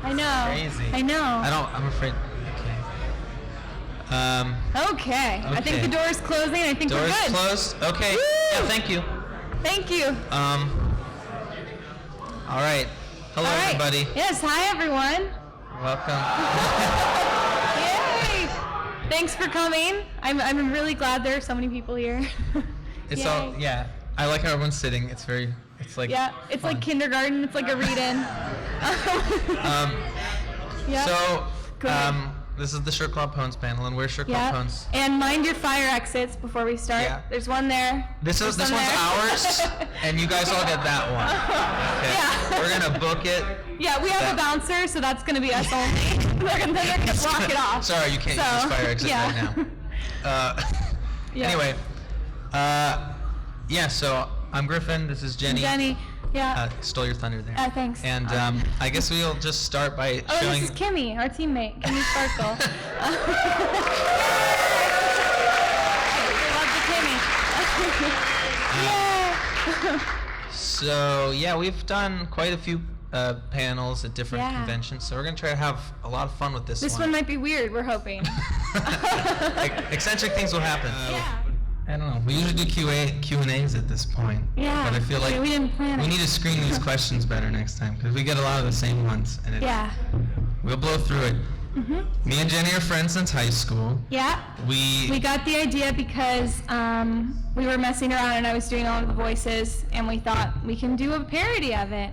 I know. Crazy. I know. I'm afraid. Okay. I think the door's closing. I think we're good. Door's closed. Okay. Woo! Yeah, thank you. Thank you. All right. Hello, everybody. Yes, hi, everyone. Welcome. Yay! Thanks for coming. I'm really glad there are so many people here. It's all, yeah. I like how everyone's sitting. It's like it's fun. like kindergarten. It's like a read-in. So, this is the Sherclop Pones panel, and we're Sherclop Pones. And mind your fire exits before we start. Yeah. There's one there. This one's ours, and you guys all get that one. Okay. Yeah. We're gonna book it. Yeah, we have a bouncer, so that's gonna be us only. They're gonna block it off. Sorry, you can't use fire exit right now. Anyway, so I'm Griffin. This is Jenny. Jenny. Yeah. Stole your thunder there. Thanks. And I guess we'll just start by showing. This is Kimmy, our teammate. Kimmy Sparkle. Love the Kimmy. So we've done quite a few panels at different conventions. So we're gonna try to have a lot of fun with this one. This one might be weird. We're hoping. Eccentric things will happen. I don't know. We usually do Q&As at this point. Yeah. But I feel like we didn't plan it. We need to screen these questions better next time because we get a lot of the same ones. And we'll blow through it. Mm-hmm. Me and Jenny are friends since high school. Yeah. We got the idea because we were messing around and I was doing all of the voices and we thought we can do a parody of it.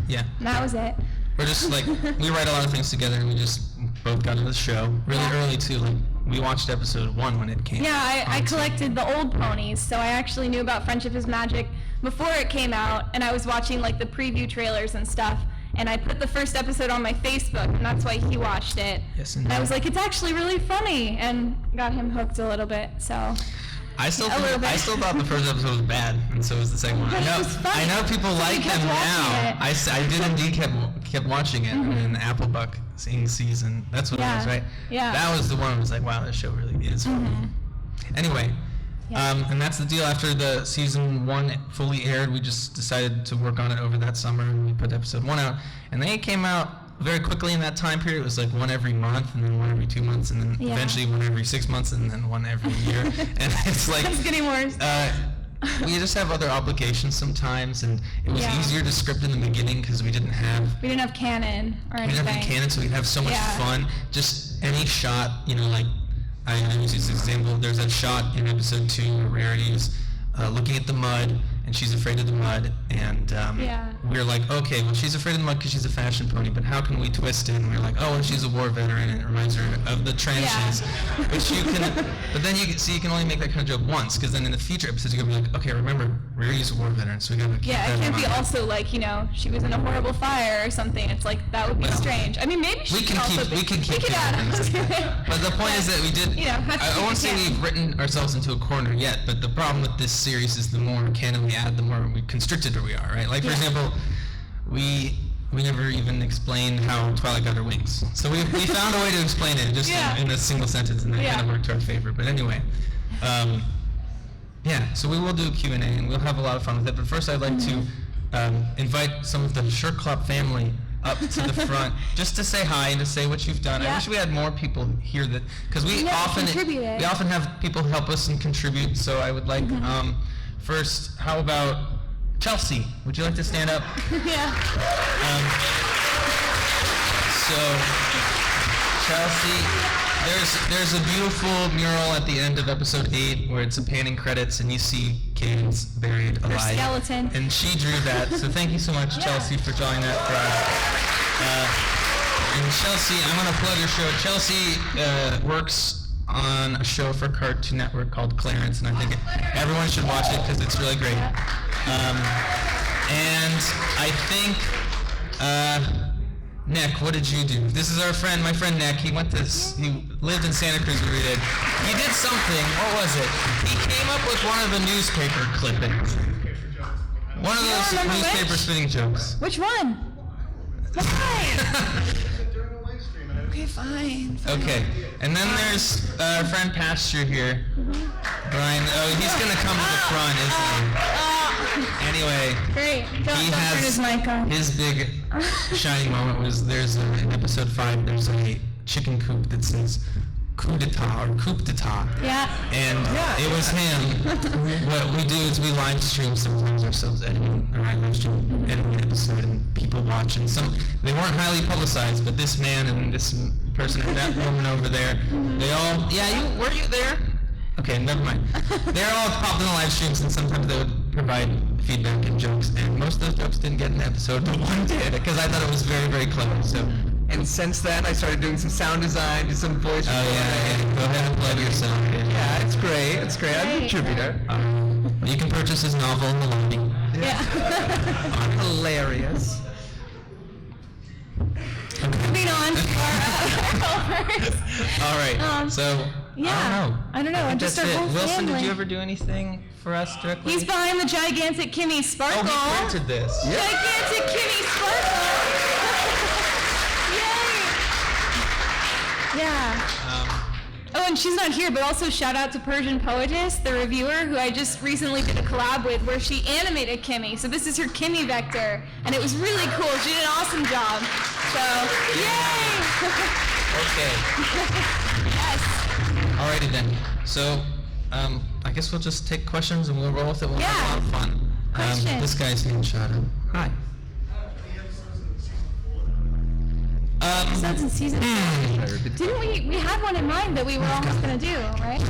Yeah. And that was it. We're just like, we write a lot of things together and we just both got into the show really early too. Like, we watched episode 1 when it came out. Yeah, I collected the old ponies, so I actually knew about Friendship is Magic before it came out, and I was watching like the preview trailers and stuff, and I put the first episode on my Facebook, and that's why he watched it. Yes, and I was like, it's actually really funny, and got him hooked a little bit, so. I still thought the first episode was bad, and so was the second one. I know people like them now. I did indeed kept watching it in the Applebuck season. That's what it was, right? Yeah. That was the one I was like, wow, this show really is funny. Anyway, and that's the deal. After the season 1 fully aired, we just decided to work on it over that summer, and we put episode 1 out. And they came out very quickly in that time period. It was like one every month, and then one every 2 months, and then eventually one every 6 months, and then one every year. And it's like it's getting worse. We just have other obligations sometimes, and it was easier to script in the beginning because we didn't have canon or anything. We didn't have canon, so we'd have so much fun. Just any shot, like I use this example. There's that shot in episode 2, Rarity's looking at the mud, and she's afraid of the mud, and we're like, okay, well, she's afraid of the mud because she's a fashion pony, but how can we twist it? And we're like, oh, and she's a war veteran, and it reminds her of the trenches, which you can, but then you can only make that kind of joke once, because then in the future episodes you're gonna be like, okay, remember, Rarity's a war veteran, so we gotta keep that it can't in be mind. also like, she was in a horrible fire or something. It's like, that would be strange. I mean, maybe we can keep add things like that. But the point is that we did, I won't say we've written ourselves into a corner yet, but the problem with this series is the more canon we add, the more constricted we are, right? Like, for example, we never even explained how Twilight got her wings. So we found a way to explain it just in a single sentence, and that kind of worked to our favor. But anyway, so we will do a Q&A, and we'll have a lot of fun with it. But first, I'd like to invite some of the Sherclop family up to the front just to say hi and to say what you've done. I wish we had more people here because we often have people help us and contribute. So I would like first, how about Chelsea? Would you like to stand up? So Chelsea, there's a beautiful mural at the end of episode 8 where it's a panning credits and you see kids buried alive. Her skeleton. And she drew that. So thank you so much, Chelsea, for drawing that for us. And Chelsea, I'm going to plug your show. Chelsea works on a show for Cartoon Network called Clarence, and I think everyone should watch it because it's really great. And I think, Nick, what did you do? This is my friend Nick. He lived in Santa Cruz where we did. He did something. What was it? He came up with one of the newspaper clippings. One of those newspaper spinning jokes. Which one? Why? Okay, fine. Okay, and then there's our friend Pasture here. Brian, he's gonna come to the front, isn't he? Anyway, Great. He has his big shining moment was in episode 5, there's a chicken coop that says coup d'etat or coup d'etat. Yeah. And it was him. What we do is we live stream sometimes ourselves editing, or I live stream editing an episode, and people watch, and they weren't highly publicized, but this man and this person and that woman over there, they all, were you there? Okay, never mind. They're all popped in the live streams, and sometimes they would provide feedback and jokes, and most of those jokes didn't get an episode, but one did, because I thought it was very, very clever. So. And since then, I started doing some sound design, do some voice. Oh yeah. Go ahead and plug yourself. Yeah, it's great. It's great. I'm a contributor. You can purchase his novel in the lobby. Yeah. Hilarious. Moving on to our helpers. All right. So I don't know. I'm just our whole Wilson, family. did you ever do anything for us directly? He's behind the gigantic Kimmy Sparkle. Oh, he printed this. Gigantic Kimmy Sparkle. Yeah. Oh, and she's not here, but also shout out to Persian Poetess, the reviewer, who I just recently did a collab with where she animated Kimmy. So this is her Kimmy vector, and it was really cool. She did an awesome job. So, yay! Okay. Yes. Alrighty then. So, I guess we'll just take questions and we'll roll with it. We'll have a lot of fun. Questions. This guy's name, shout out. Hi. Episodes in season 4. Didn't we had one in mind that we were almost going to do, right?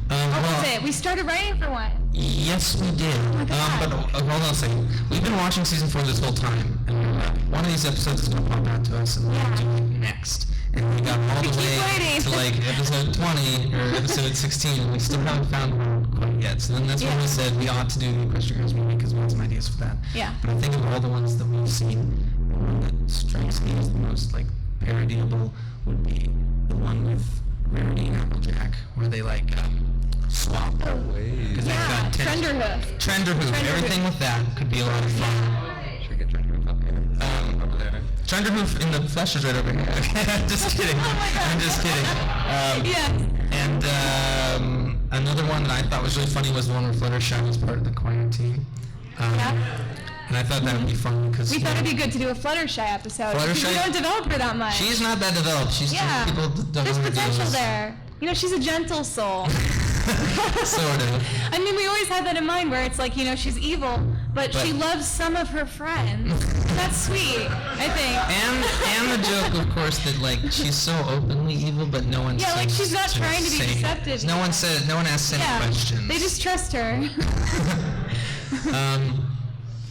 What was it? We started writing for one. Yes, we did. But hold on a second. We've been watching season 4 this whole time, and one of these episodes is going to pop out to us, and we'll do it next. And we got all the way to like episode 20 or episode 16, and we still haven't found one quite yet. So then that's when we said we ought to do the Equestrian Girls movie because we had some ideas for that. Yeah. But I think of all the ones that we've seen, the one that strikes me as the most like parodyable would be the one with Rarity and Applejack, where they like swap. Because they've got Trenderhoof. Everything with that could be a lot of fun. Should we get Trenderhoof up here? Over there. Trenderhoof in the flesh is right over here. I'm just kidding. I'm just kidding. And another one that I thought was really funny was the one where Fluttershy was part of the choir team. And I thought that would be fun because we thought it'd be good to do a Fluttershy episode. Fluttershy, we don't develop her that much. She's not that developed. She's just people don't There's know her potential deals. there. You know, she's a gentle soul. Sort of. I mean, we always had that in mind where it's like, you know, she's evil, but she loves some of her friends. That's sweet, I think. And the joke, of course, that like she's so openly evil, but no one Yeah, like she's not trying to be deceptive. No one asks any questions. They just trust her.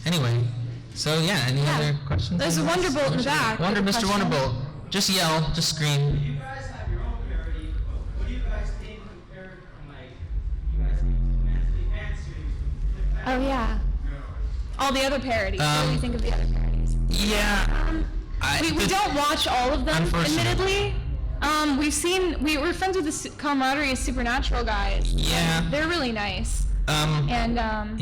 Anyway, so any other questions? There's a Wonderbolt in the back. Mr. Wonderbolt. Just yell, just scream. You guys have your own parody. What do you guys think compared from like you guys think advanced series? Oh yeah. All the other parodies. What do you think of the other parodies? Yeah. We don't watch all of them, Unfortunately. admittedly. We're friends with the Camaraderie of Supernatural guys. Yeah. They're really nice. It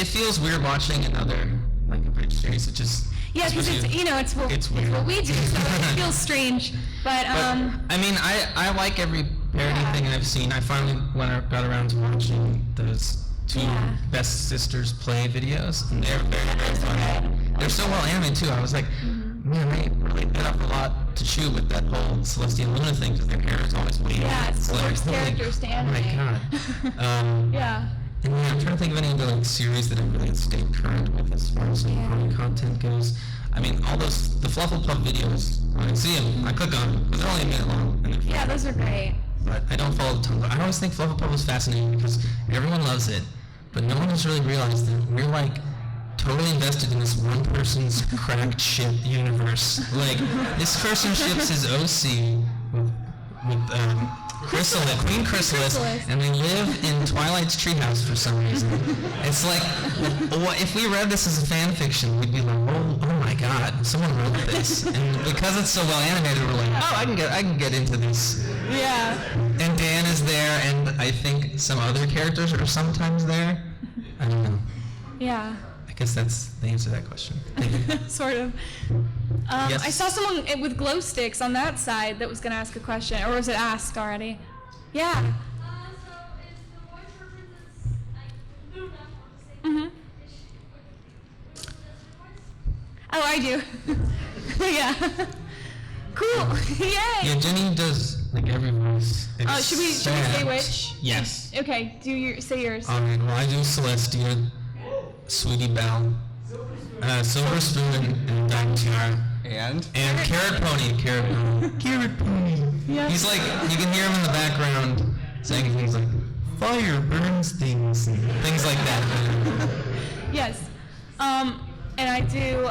feels weird watching another like a bridge series. It just because it's weird. what we do, so it feels strange. But I mean, I like every parody thing I've seen. I finally got around to watching those two Best Sisters play videos, and they're very, very funny. They're so well animated too. I was like, man, they really bit up a lot to chew with that whole Celestia and Luna thing because their hair is always wavy. Yeah, it's the worst characters to animate. Oh my god. Yeah. And I'm trying to think of any other like series that have really stayed current with as far as funny content goes. I mean, all the Flufflepuff videos, when I see them, I click on them because they're only a minute long. And Yeah, those are great. But I don't follow the Tumblr. I always think Flufflepuff was fascinating because everyone loves it, but no one has really realized that we're like totally invested in this one person's cracked ship universe. Like, this person ships his OC with Queen Chrysalis, and they live in Twilight's treehouse for some reason. It's like, if we read this as a fan fiction, we'd be like, oh my god, someone wrote this. And because it's so well animated, we're like, I can get into this. Yeah. And Dan is there, and I think some other characters are sometimes there. I don't know. Yeah. I guess that's the answer to that question. Sort of. Yes. I saw someone with glow sticks on that side that was going to ask a question, or was it asked already? Yeah. So is the voice for Princess, like, Luna, I want to say, Mhm. is she, was it the voice? Oh, I do. Yeah. Cool. Yay. Yeah, Jenny does like every voice. Should we say which? Yes. Okay, say yours. Alright, well I do Celestia, Sweetie Belle, Silver Spoon, and Diamond Tiara. And Carrot Pony. Carrot Pony. Yeah. He's like, you can hear him in the background saying things like, fire burns things, and things like that. Yes. And I do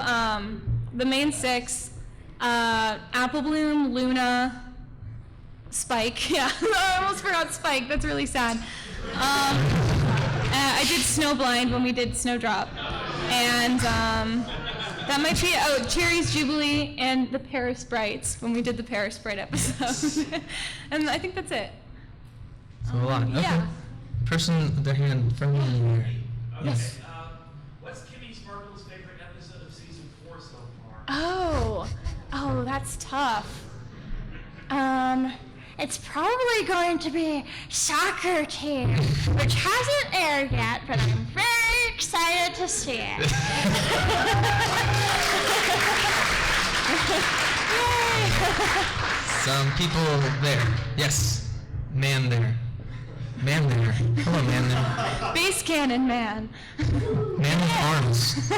the main 6, Apple Bloom, Luna, Spike. Yeah, I almost forgot Spike. That's really sad. I did Snowblind when we did Snowdrop. And that might be, Cherry's Jubilee and the Paris Sprites when we did the Paris Sprite episode. And I think that's it. So a lot. Okay. Yeah. Person with their hand from here. Yes. What's Kimmy Sparkle's favorite episode of season 4 so far? Oh, that's tough. It's probably going to be Soccer Team, which hasn't aired yet, but I'm very excited to see it. Some people there. Yes. Man there. Man there. Hello, man there. Base cannon man. Man with arms.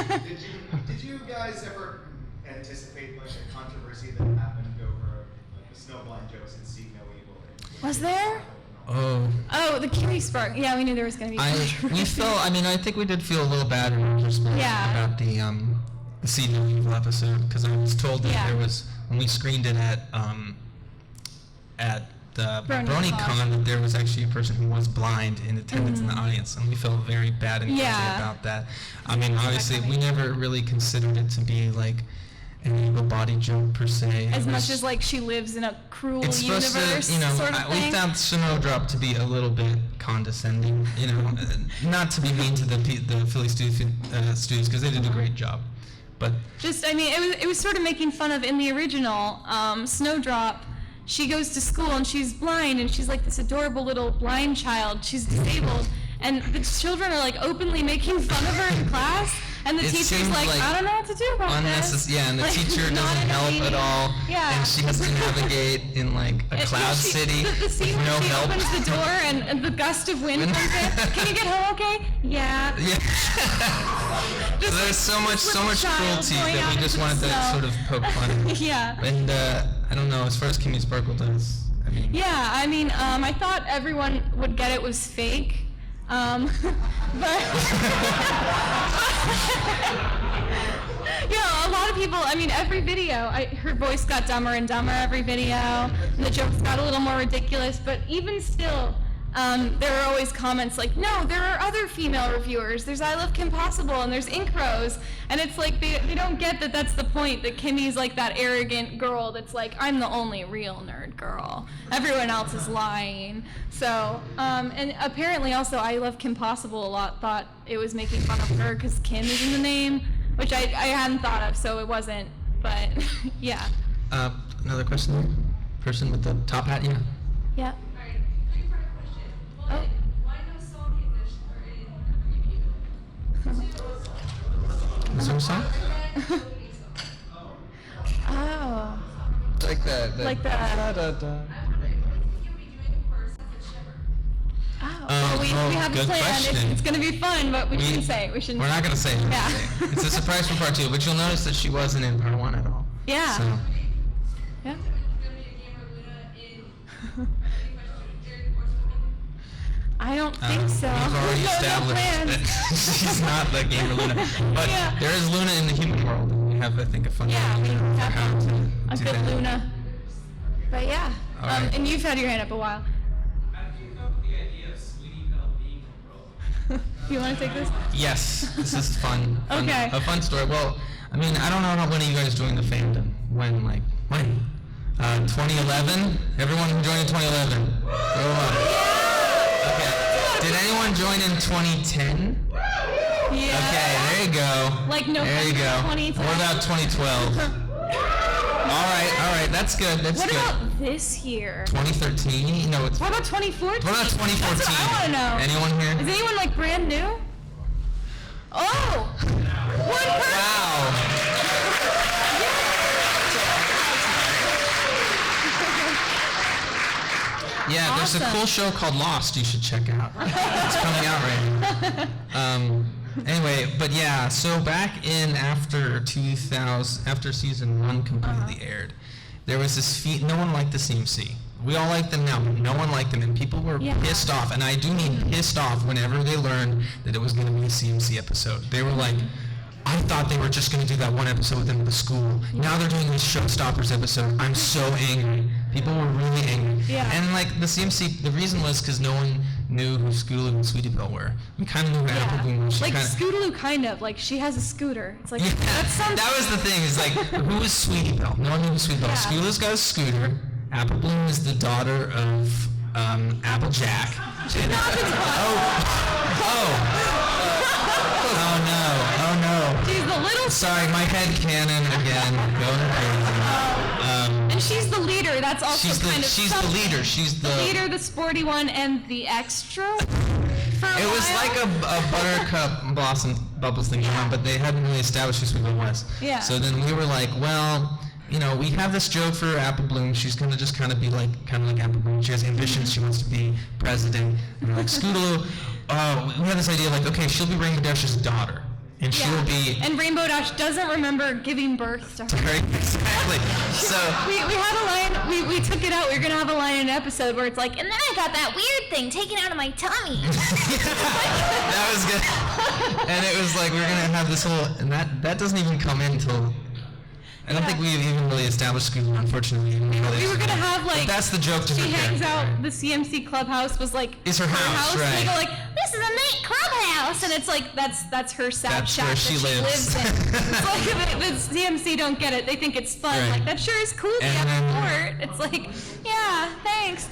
Did you guys ever anticipate like a controversy that happened over like the Snowblind jokes and See No Evil? Was there? Oh. Oh, the Kimmy Spark. Yeah, we knew there was going to be I think we did feel a little bad in retrospect about the See No Evil episode, because I was told that there was, when we screened it at the BronyCon, that there was actually a person who was blind in attendance in the audience, and we felt very bad and guilty about that. I mean, obviously, we never really considered it to be like an able-bodied joke per se. As much as like she lives in a cruel universe, sort of thing. We found Snowdrop to be a little bit condescending, not to be mean to the Philly studios, because they did a great job. But just, I mean, it was sort of making fun of, in the original, Snowdrop, she goes to school and she's blind, and she's like this adorable little blind child. She's disabled, and the children are like openly making fun of her in class, and the teacher's like, I don't know what to do about this. Yeah, and the Like, teacher not doesn't help entertaining. at all, Yeah. and she has to navigate in like a cloud city The scene with where no she help. opens the door and the gust of wind comes in. Can you get home okay? Yeah. Yeah. So there's so much cruelty that we just wanted to sort of poke fun at. Yeah. And I don't know, as far as Kimmy Sparkle does, I mean. Yeah, I mean, I thought everyone would get it was fake. But yeah, a lot of people, I mean, every video, her voice got dumber and dumber every video, and the jokes got a little more ridiculous, but even still, there are always comments like, no, there are other female reviewers. There's I Love Kim Possible, and there's Ink Rose, and it's like they don't get that that's the point, that Kimmy's like that arrogant girl that's like, I'm the only real nerd girl. Everyone else is lying. So, and apparently also I Love Kim Possible a lot thought it was making fun of her because Kim is in the name, which I hadn't thought of, so it wasn't, but yeah. Another question there? Person with the top hat, yeah? Yeah. Alright, 3-part question. One, why no song English or in review? Is there a song? Oh. like the Like the- da-da-da. I wonder if you'll be doing it for Sunset Shepard. Oh, we have a good plan. question. It's going to be fun, but we shouldn't say it. We shouldn't. We're not going to say it. Yeah. It's a surprise for part 2, but you'll notice that she wasn't in part 1 at all. Yeah. So, Yeah. Is there going to be a gamer Luna in any question during the course of the movie? I don't think so. We've already No established plans. that she's not the gamer Luna. But Yeah. there is Luna in the human world, and we have, I think, a fun Yeah, we for have how to a do good that. Luna. But yeah. All right. And you've had your hand up a while. How did you come up with the idea of Sweetie Belle being a girl? You want to take this? Yes, this is fun. Okay. A fun story. Well, I mean, I don't know when you guys joined the fandom. When? 2011? Everyone who joined in 2011. Go on. Okay. Did anyone join in 2010? Yeah. Okay, there you go. Like There you November go. 2010. What about 2012? All right, that's good. That's What good. about this year? 2013? No, it's. What about 2014? What about 2014? That's what I want to know. Anyone here? Is anyone like brand new? Oh! One person! Wow. Yeah, there's a Awesome. cool show called Lost you should check out. It's coming out right now. Anyway, but yeah, so back in after season 1 completely aired, there was this no one liked the CMC. We all like them now, but no one liked them, and people were pissed off, and I do mean pissed off whenever they learned that it was going to be a CMC episode. They were like, I thought they were just going to do that one episode with them at the school. Now they're doing this Showstoppers episode. I'm so angry. People were really angry. Yeah. And like the CMC, the reason was because no one knew who Scootaloo and Sweetie Belle were. We kind of knew who Apple Bloom was. Like Scootaloo, kind of. Like, she has a scooter. It's like, Yeah, that sounds... that was the thing. Is like, who is Sweetie Belle? No one knew who Sweetie Belle. Yeah. Scootaloo's got a scooter. Apple Bloom is the daughter of Applejack. Oh no. She's the little... Sorry, my head cannon again. Going crazy. And she's the leader. That's also She's the something. leader. She's the leader, the sporty one, and the extra. It was like a Buttercup Blossom Bubbles thing going on, but they hadn't really established who Sweet Belle was. Yeah. So then we were like, well, you know, we have this joke for Apple Bloom. She's gonna just kind of be like Apple Bloom. She has ambitions. She wants to be president. And we're like, Scootaloo. We had this idea like, okay, she'll be Rainbow Dash's daughter, and she'll be. And Rainbow Dash doesn't remember giving birth to her. Right, exactly. So We had a line, we took it out, we were going to have a line in an episode where it's like, And then I got that weird thing taken out of my tummy. that was good. And it was like we were gonna have this whole, and that doesn't even come in until. I don't think we even really established Scootaloo, unfortunately. we were going to have like, But that's the joke to she her hangs character, out, right? the CMC clubhouse was like, Is her house, And they right. go like, this is a neat clubhouse, and it's like, that's her sad That's shack where that she she lives. lives in. It's like, the CMC don't get it, they think it's fun, Right. like, that sure is cool to And have then- a fort. It's like, yeah, thanks.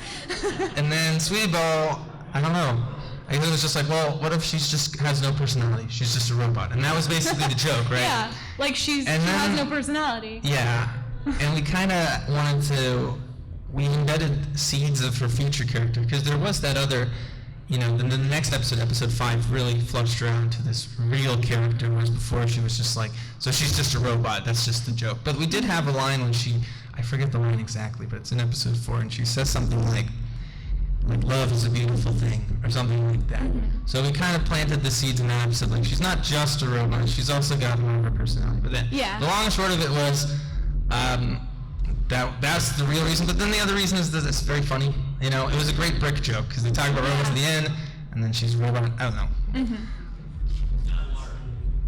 And then Sweetie Belle, I don't know. I think it was just like, well, what if she's just has no personality? She's just a robot, and that was basically the joke, right? Yeah, like she And has then- no personality. Yeah, and we kind of wanted to, we embedded seeds of her future character, because there was that other, you know, the next episode, episode 5, really flushed around to this real character, whereas before she was just like, so she's just a robot, that's just the joke. But we did have a line when she, I forget the line exactly, but it's in episode 4, and she says something like love is a beautiful thing, or something like that. So we kind of planted the seeds in that episode, like she's not just a robot, she's also got more of her personality. But then, the long and short of it was, that's the real reason. But then the other reason is that it's very funny. You know, it was a great brick joke, because they talk about robots at the end, and then she's a robot, I don't know.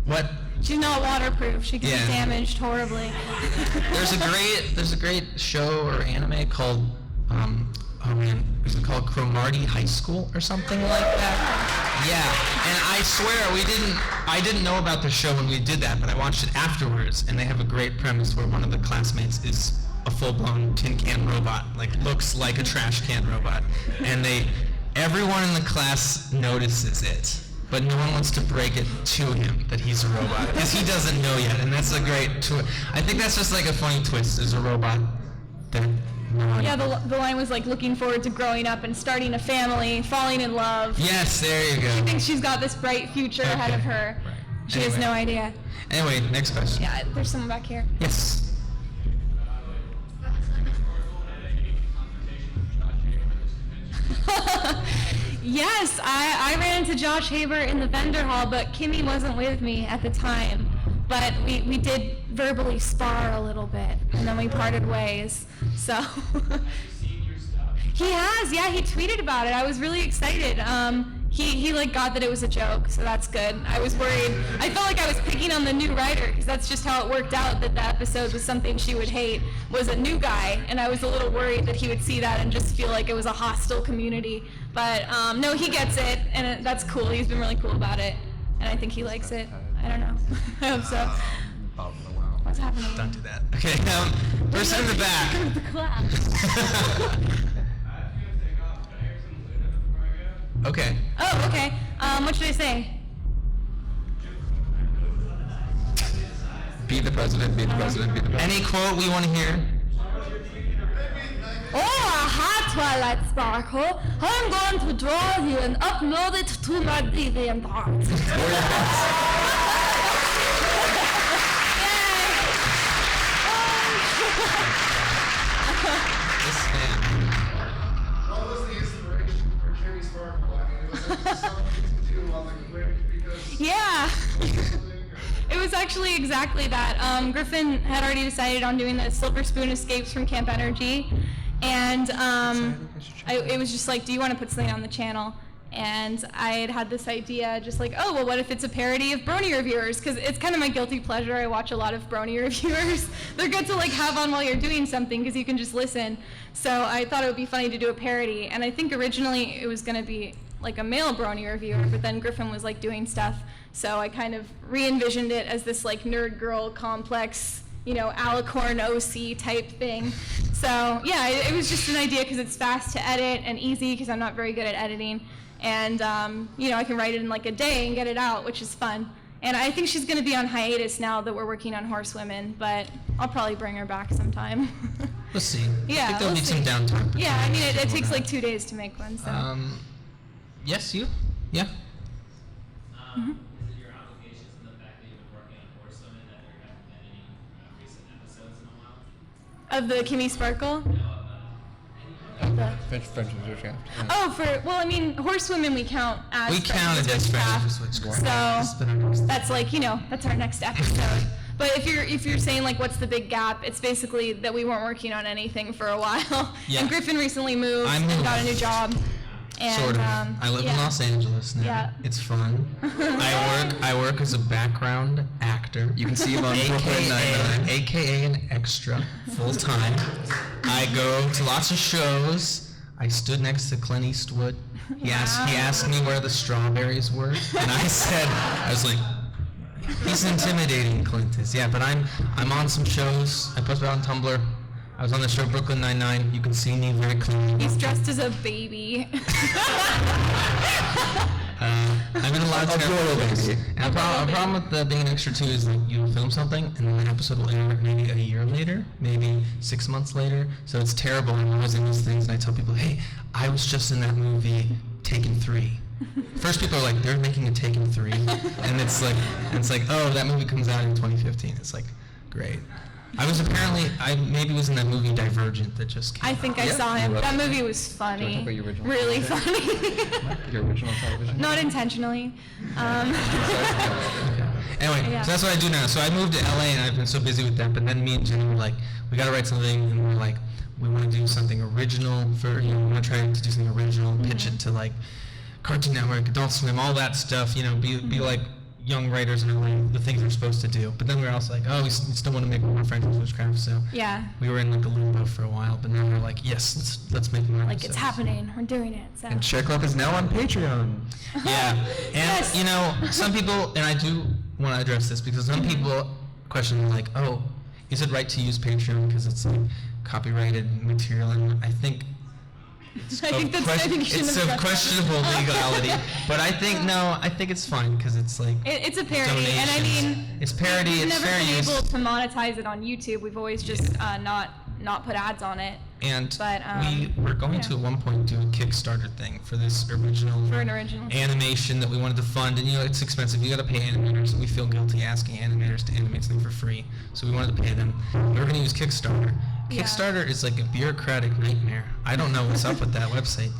What? She's not waterproof. She can Yeah. be damaged horribly. There's a great show or anime called, oh man, is it called Cromartie High School or something like that? Yeah, and I swear I didn't know about the show when we did that, but I watched it afterwards, and they have a great premise where one of the classmates is a full-blown tin can robot, like looks like a trash can robot, and everyone in the class notices it, but no one wants to break it to him that he's a robot, because he doesn't know yet, and that's a great I think that's just like a funny twist, is a robot that no one... Yeah, the line was like looking forward to growing up and starting a family, falling in love. Yes, there you go. She thinks she's got this bright future ahead of her. Right. She has Anyway. no idea. Anyway, next question. Yeah, there's someone back here. Yes. Yes, I ran into Josh Haber in the vendor hall, but Kimmy wasn't with me at the time. But we did verbally spar a little bit, and then we parted ways. So he has, yeah, he tweeted about it. I was really excited. He like got that it was a joke, so that's good. I was worried. I felt like I was picking on the new writer, because that's just how it worked out, that the episode was something she would hate, was a new guy, and I was a little worried that he would see that and just feel like it was a hostile community. But no, he gets it, and that's cool. He's been really cool about it, and I think he likes it. I don't know. I hope so. What's happening? Don't do that. Okay, person in the back. The clap. Okay. Oh, okay. What should I say? Be the president, be the president, be the president. Any quote we want to hear? Oh, aha, Twilight Sparkle. I'm going to draw you and upload it to my DeviantArt. This man. Yeah. It was actually exactly that. Griffin had already decided on doing the Silver Spoon Escapes from Camp Energy, and it was just like, do you want to put something on the channel? And I had this idea, just like, oh, well, what if it's a parody of Brony reviewers? Because it's kind of my guilty pleasure. I watch a lot of Brony reviewers. They're good to like have on while you're doing something because you can just listen. So I thought it would be funny to do a parody. And I think originally it was going to be like a male Brony reviewer, but then Griffin was like doing stuff. So I kind of re-envisioned it as this like nerd girl complex, you know, Alicorn OC type thing. So yeah, it was just an idea because it's fast to edit and easy because I'm not very good at editing. And, you know, I can write it in like a day and get it out, which is fun. And I think she's going to be on hiatus now that we're working on Horsewomen, but I'll probably bring her back sometime. We'll see. Yeah, I think there'll we'll be some see. downtime. Yeah, I mean, it takes like 2 days to make one, so. Yes, you? Yeah. Is it your obligations and the fact that you've been working on Horsewomen that there haven't been any recent episodes in a while? Of the Kimmy Sparkle? French Witchcraft. Oh, well, I mean, Horsewomen we count as We counted as Friends with Witchcraft. So that's like, you know, that's our next episode. But if you're saying like what's the big gap, it's basically that we weren't working on anything for a while. Yeah. And Griffin recently moved I and moved. got a new job. And, Sort of. I live in yeah. Los Angeles now. Yeah. It's fun. I work as a background actor. You can see him on Brooklyn Nine-Nine. AKA an extra, full time. I go to lots of shows. I stood next to Clint Eastwood. He asked me where the strawberries were, and I was like, he's intimidating, Clint is. Yeah, but I'm on some shows. I posted on Tumblr. I was on the show Brooklyn Nine-Nine. You can see me very clearly. He's dressed as a baby. I'm in a lot of terrible things. And a problem with being an extra too is like you film something and then the episode will air maybe a year later, maybe 6 months later. So it's terrible. I'm always in these things and I tell people, hey, I was just in that movie Taken 3. First people are like, they're making a Taken 3, and it's like, oh, that movie comes out in 2015. It's like, great. I maybe was in that movie Divergent that just came I think I Yeah, saw him. you That love it. movie was Do you funny. want to talk about your original Really television? funny. Your original television? Not intentionally. Anyway, Yeah. so that's what I do now. So I moved to LA and I've been so busy with that, but then me and Jenny were like, we gotta write something, and we're like, we want to do something original we want to try to do something original, pitch it to like Cartoon Network, Adult Swim, all that stuff, be like young writers in LA, the things they're supposed to do. But then we were also like, oh, we still want to make more Friends with Witchcraft, so Yeah. we were in like a limbo for a while, but now we're like, yes, let's make more Like, episodes. it's happening. We're doing it. So. And Sherclop is now on Patreon. Yeah, and Yes. some people, and I do want to address this because some people question like, oh, is it right to use Patreon because it's like copyrighted material? And I think it's I think you shouldn't it's have of said that. questionable legality, but I think it's fine because it's like It's a parody, and I donations. mean, It's parody, we've it's never fair been use. able to monetize it on YouTube. We've always just not put ads on it. And But, we were going to at one point do a Kickstarter thing for this original For an original. animation that we wanted to fund, and it's expensive. You got to pay animators, and we feel guilty asking animators to animate something for free. So we wanted to pay them. We were going to use Kickstarter. Yeah. Kickstarter is like a bureaucratic nightmare. I don't know what's up with that website,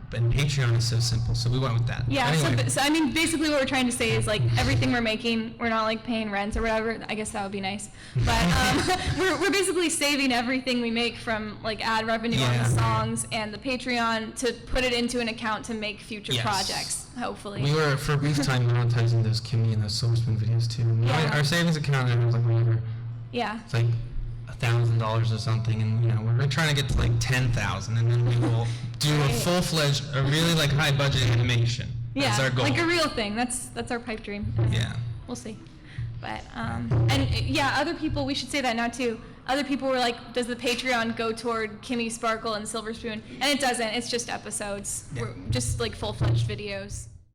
but Patreon is so simple. So we went with that. Yeah, Anyway, so I mean, basically what we're trying to say is like everything we're making, we're not like paying rent or whatever. I guess that would be nice. But we're basically saving everything we make from like ad revenue on Yeah. the songs and the Patreon to put it into an account to make future Yes. projects, hopefully. we were for a brief time monetizing those Kimmy and those Silver Spoon videos too. Yeah. Our savings account, I was like, whatever. Yeah. It's like $1,000 or something, and we're trying to get to like 10,000, and then we will do a Right. full-fledged, a really like high-budget animation. Yeah, That's our goal. like a real thing. That's our pipe dream. Yeah. We'll see. But and yeah, other people, we should say that now too. Other people were like, does the Patreon go toward Kimmy Sparkle and Silver Spoon? And it doesn't. It's just episodes. Yeah. We're just like full-fledged videos.